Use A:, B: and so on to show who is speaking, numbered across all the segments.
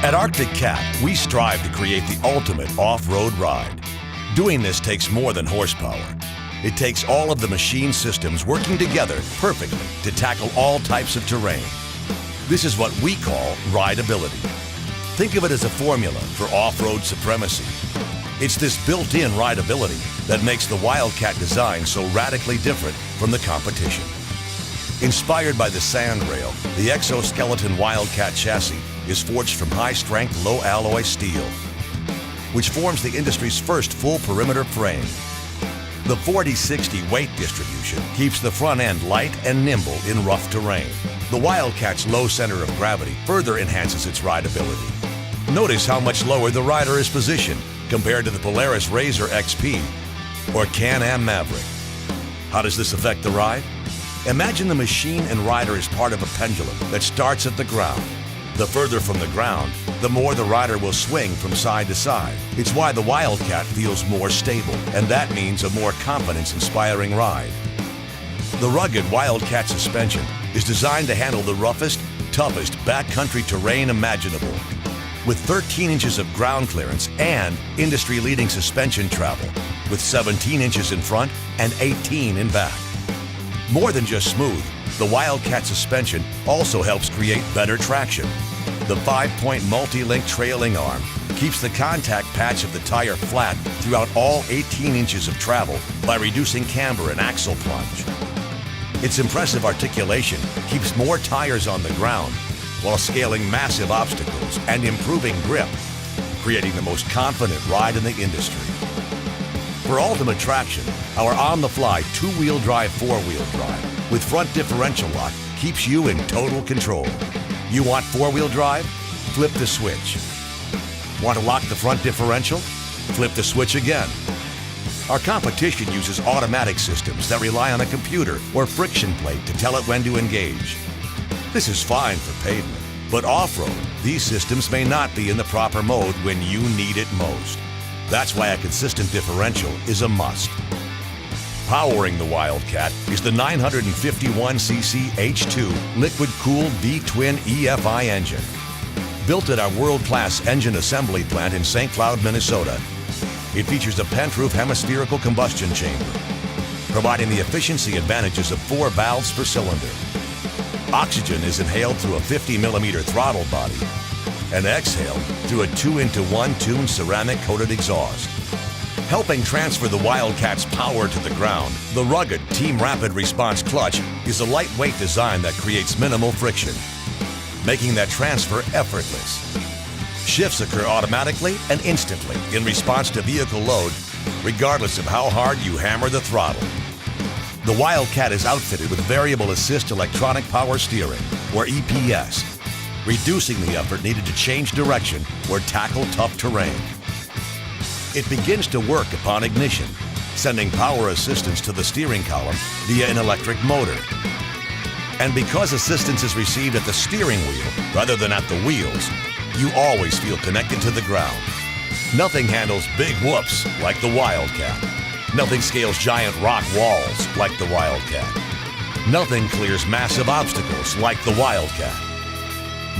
A: At Arctic Cat, we strive to create the ultimate off-road ride. Doing this takes more than horsepower. It takes all of the machine systems working together perfectly to tackle all types of terrain. This is what we call rideability. Think of it as a formula for off-road supremacy. It's this built-in rideability that makes the Wildcat design so radically different from the competition. Inspired by the Sandrail, the exoskeleton Wildcat chassis is forged from high-strength, low-alloy steel, which forms the industry's first full-perimeter frame. The 40-60 weight distribution keeps the front end light and nimble in rough terrain. The Wildcat's low center of gravity further enhances its rideability. Notice how much lower the rider is positioned compared to the Polaris RZR XP or Can-Am Maverick. How does this affect the ride? Imagine the machine and rider as part of a pendulum that starts at the ground. The further from the ground, the more the rider will swing from side to side. It's why the Wildcat feels more stable, and that means a more confidence-inspiring ride. The rugged Wildcat suspension is designed to handle the roughest, toughest backcountry terrain imaginable. With 13 inches of ground clearance and industry-leading suspension travel, with 17 inches in front and 18 in back. More than just smooth, the Wildcat suspension also helps create better traction. The 5-point multi-link trailing arm keeps the contact patch of the tire flat throughout all 18 inches of travel by reducing camber and axle plunge. Its impressive articulation keeps more tires on the ground while scaling massive obstacles and improving grip, creating the most confident ride in the industry. For ultimate traction, our on-the-fly two-wheel drive, four-wheel drive with front differential lock keeps you in total control. You want four-wheel drive? Flip the switch. Want to lock the front differential? Flip the switch again. Our competition uses automatic systems that rely on a computer or friction plate to tell it when to engage. This is fine for pavement, but off-road, these systems may not be in the proper mode when you need it most. That's why a consistent differential is a must. Powering the Wildcat is the 951cc H2 liquid-cooled V-twin EFI engine. Built at our world-class engine assembly plant in St. Cloud, Minnesota, it features a pent-roof hemispherical combustion chamber, providing the efficiency advantages of 4 valves per cylinder. Oxygen is inhaled through a 50mm throttle body and exhaled through a 2-into-1 tuned ceramic-coated exhaust. Helping transfer the Wildcat's power to the ground, the rugged Team Rapid Response clutch is a lightweight design that creates minimal friction, making that transfer effortless. Shifts occur automatically and instantly in response to vehicle load, regardless of how hard you hammer the throttle. The Wildcat is outfitted with Variable Assist Electronic Power Steering, or EPS, reducing the effort needed to change direction or tackle tough terrain. It begins to work upon ignition, sending power assistance to the steering column via an electric motor. And because assistance is received at the steering wheel rather than at the wheels, you always feel connected to the ground. Nothing handles big whoops like the Wildcat. Nothing scales giant rock walls like the Wildcat. Nothing clears massive obstacles like the Wildcat.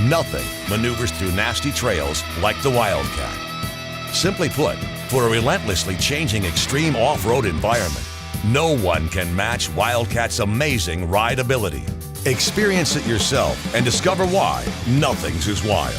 A: Nothing maneuvers through nasty trails like the Wildcat. Simply put, for a relentlessly changing extreme off-road environment, no one can match Wildcat's amazing rideability. Experience it yourself and discover why nothing's as wild.